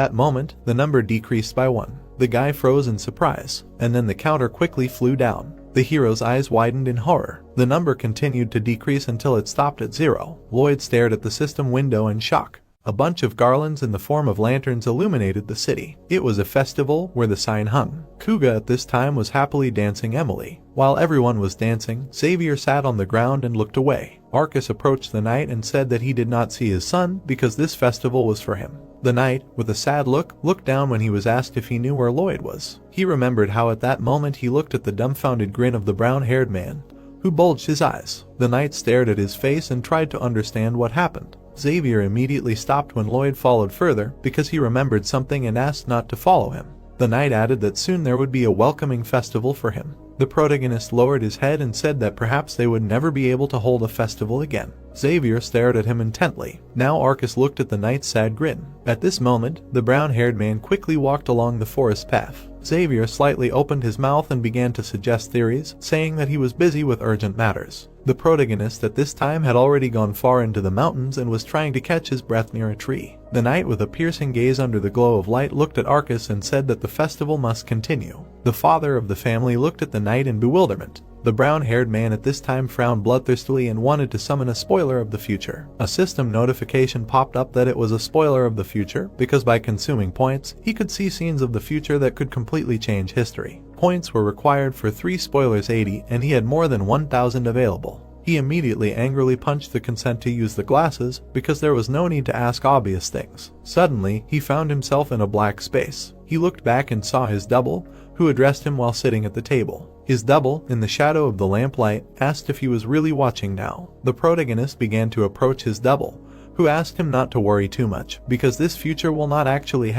At that moment, the number decreased by 1. The guy froze in surprise, and then the counter quickly flew down. The hero's eyes widened in horror. The number continued to decrease until it stopped at 0. Lloyd stared at the system window in shock. A bunch of garlands in the form of lanterns illuminated the city. It was a festival where the sign hung. Kuga at this time was happily dancing Emily. While everyone was dancing, Xavier sat on the ground and looked away. Arcus approached the knight and said that he did not see his son because this festival was for him. The knight, with a sad look, looked down when he was asked if he knew where Lloyd was. He remembered how at that moment he looked at the dumbfounded grin of the brown-haired man, who bulged his eyes. The knight stared at his face and tried to understand what happened. Xavier immediately stopped when Lloyd followed further because he remembered something and asked not to follow him. The knight added that soon there would be a welcoming festival for him. The protagonist lowered his head and said that perhaps they would never be able to hold a festival again. Xavier stared at him intently. Now Arcus looked at the knight's sad grin. At this moment, the brown-haired man quickly walked along the forest path. Xavier slightly opened his mouth and began to suggest theories, saying that he was busy with urgent matters. The protagonist at this time had already gone far into the mountains and was trying to catch his breath near a tree. The knight with a piercing gaze under the glow of light looked at Arcus and said that the festival must continue. The father of the family looked at the knight in bewilderment. The brown-haired man at this time frowned bloodthirstily and wanted to summon a spoiler of the future. A system notification popped up that it was a spoiler of the future because by consuming points, he could see scenes of the future that could completely change history. Points were required for 3 spoilers 80 and he had more than 1,000 available. He immediately angrily punched the consent to use the glasses because there was no need to ask obvious things. Suddenly, he found himself in a black space. He looked back and saw his double, who addressed him while sitting at the table. His double, in the shadow of the lamplight, asked if he was really watching now. The protagonist began to approach his double, who asked him not to worry too much because this future will not actually happen.